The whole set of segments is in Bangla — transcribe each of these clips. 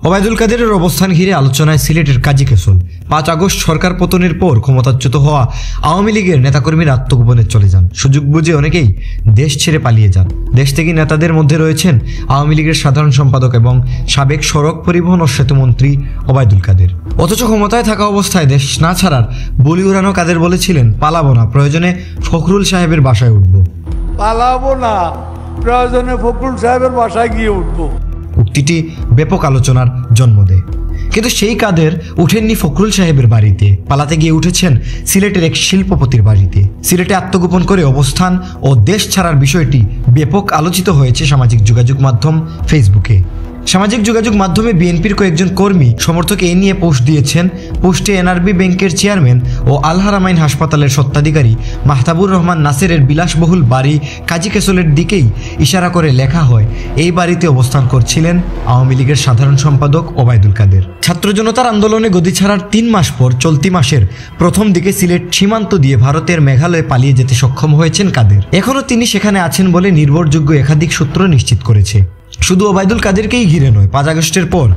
ওবায়দুল কাদেরের অবস্থান ঘিরে আলোচনায় সিলেটের কাজী কেশল। 5 আগস্ট সরকার পতনের পর ক্ষমতাচ্যুত হওয়া আওয়ামী লীগের নেতাকর্মীরা আত্মগোপনে চলে যান। সুযোগ বুঝে অনেকেই দেশ ছেড়ে পালিয়ে যান। দেশ থেকে নেতাদের মধ্যে রয়েছেন আওয়ামী লীগের সাধারণ সম্পাদক এবং সাবেক সড়ক পরিবহন ও সেতুমন্ত্রী ওবায়দুল কাদের। অথচ ক্ষমতায় থাকা অবস্থায় দেশ না ছাড়ার বলি উড়ানো কাদের বলেছিলেন, পালাবো না, প্রয়োজনে ফখরুল সাহেবের বাসায় উঠব। পালাবো না, প্রয়োজনে ফখরুল সাহেবের বাসায় গিয়ে উঠবো। উক্তিটি ব্যাপক আলোচনার জন্ম দেয়। কিন্তু সেই কাদের উঠেননি ফখরুল সাহেবের বাড়িতে, পালাতে গিয়ে উঠেছেন সিলেটের এক শিল্পপতির বাড়িতে। সিলেটে আত্মগোপন করে অবস্থান ও দেশ ছাড়ার বিষয়টি ব্যাপক আলোচিত হয়েছে সামাজিক যোগাযোগ মাধ্যম ফেসবুকে। সামাজিক যোগাযোগ মাধ্যমে বিএনপির কয়েকজন কর্মী সমর্থক এ নিয়ে পোস্ট দিয়েছেন। পোস্টে এনআরবি ব্যাংকের চেয়ারম্যান ও আল হারামাইন হাসপাতালের স্বত্বাধিকারী মাহতাবুর রহমান নাসেরের বিলাসবহুল বাড়ি কাজী কেশলের দিকেই ইশারা করে লেখা হয়, এই বাড়িতে অবস্থান করছিলেন আওয়ামী লীগের সাধারণ সম্পাদক ওবায়দুল কাদের। ছাত্র জনতার আন্দোলনে গদি ছাড়ার 3 মাস পর চলতি মাসের প্রথম দিকে সিলেট সীমান্ত দিয়ে ভারতের মেঘালয়ে পালিয়ে যেতে সক্ষম হয়েছেন কাদের। এখনও তিনি সেখানে আছেন বলে নির্ভরযোগ্য একাধিক সূত্র নিশ্চিত করেছে। শুধু ওবায়দুল কাদেরকেই ঘিরে নয়, 5 আগস্টের পর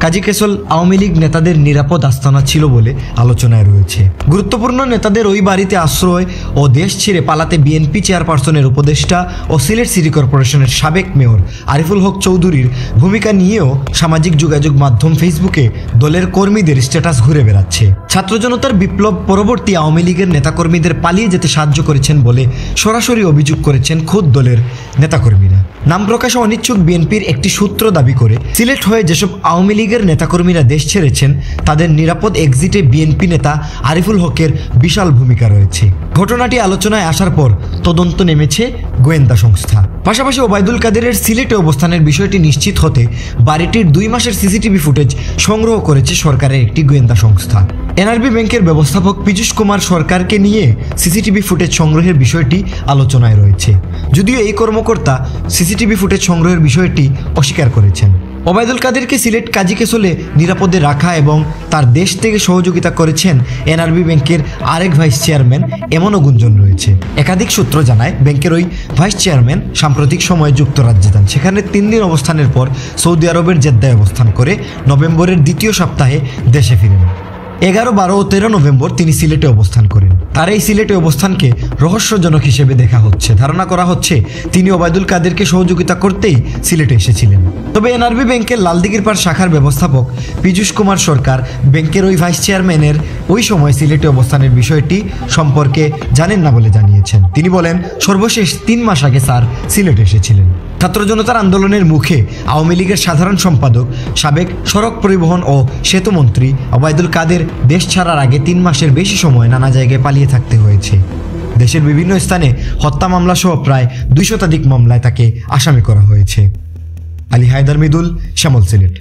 কাজী কেশল আওয়ামী লীগ নেতাদের নিরাপদ আস্তানা ছিল বলে আলোচনায় রয়েছে। গুরুত্বপূর্ণ নেতাদের ওই বাড়িতে আশ্রয় ও দেশ ছেড়ে পালাতে বিএনপি চেয়ারপারসনের উপদেষ্টা ও সিলেট সিটি কর্পোরেশনের সাবেক মেয়র আরিফুল হক চৌধুরীর ভূমিকা নিয়েও সামাজিক যোগাযোগ মাধ্যম ফেসবুকে দলের কর্মীদের স্ট্যাটাস ঘুরে বেড়াচ্ছে। ছাত্র জনতার বিপ্লব পরবর্তী আওয়ামী লীগের নেতাকর্মীদের পালিয়ে যেতে সাহায্য করেছেন বলে সরাসরি অভিযোগ করেছেন খোদ দলের নেতাকর্মীরা। নাম প্রকাশে অনিচ্ছুক বিএনপির একটি সূত্র দাবি করে, সিলেট হয়ে যেসব আওয়ামী লীগের নেতাকর্মীরা দেশ ছেড়েছেন তাদের নিরাপদ এক্সিটে বিএনপি নেতা আরিফুল হকের বিশাল ভূমিকা রয়েছে। ঘটনাটি আলোচনায় আসার পর তদন্ত নেমেছে গোয়েন্দা সংস্থা। পাশাপাশি ওবায়দুল কাদেরের সিলেটে অবস্থানের বিষয়টি নিশ্চিত হতে বাড়িটির 2 মাসের সিসিটিভি ফুটেজ সংগ্রহ করেছে সরকারের একটি গোয়েন্দা সংস্থা। এনআরবি ব্যাংকের ব্যবস্থাপক পীযূষ কুমার সরকারকে নিয়ে সিসিটিভি ফুটেজ সংগ্রহের বিষয়টি আলোচনায় রয়েছে। যদিও এই কর্মকর্তা সিসিটিভি ফুটেজ সংগ্রহের বিষয়টি অস্বীকার করেছেন। ওবায়দুল কাদেরকে সিলেট কাজী কেশলে নিরাপদে রাখা এবং তার দেশ থেকে সহযোগিতা করেছেন এনআরবি ব্যাংকের আরেক ভাইস চেয়ারম্যান, এমনও গুঞ্জন রয়েছে। একাধিক সূত্র জানায়, ব্যাংকের ওই ভাইস চেয়ারম্যান সাম্প্রতিক সময়ে যুক্তরাজ্যে যান। সেখানে 3 দিন অবস্থানের পর সৌদি আরবের জেদ্দায় অবস্থান করে নভেম্বরের 2য় সপ্তাহে দেশে ফিরেন। 11, 12 ও 13 নভেম্বর তিনি সিলেটে অবস্থান করেন। তার এই সিলেটে অবস্থানকে রহস্যজনক হিসেবে দেখা হচ্ছে। ধারণা করা হচ্ছে তিনি ওবায়দুল কাদেরকে সহযোগিতা করতেই সিলেটে এসেছিলেন। তবে এনআরবি ব্যাংকের লালদিঘির পাড় শাখার ব্যবস্থাপক পীযূষ কুমার সরকার ব্যাংকের ওই ভাইস চেয়ারম্যানের ওই সময় সিলেটে অবস্থানের বিষয়টি সম্পর্কে জানেন না বলে জানিয়েছেন। তিনি বলেন, সর্বশেষ 3 মাস আগে স্যার সিলেটে এসেছিলেন। ছাত্র জনতার আন্দোলনের মুখে আওয়ামী লীগের সাধারণ সম্পাদক সাবেক সড়ক পরিবহন ও সেতুমন্ত্রী ওবায়দুল কাদের দেশ ছাড়ার আগে 3 মাসের বেশি সময় নানা জায়গায় পালিয়ে থাকতে হয়েছে। দেশের বিভিন্ন স্থানে হত্যা মামলা সহ প্রায় 200 শতাধিক মামলায় তাকে আসামি করা হয়েছে। আলী হায়দার মৃদুল, শ্যামল, সিলেট।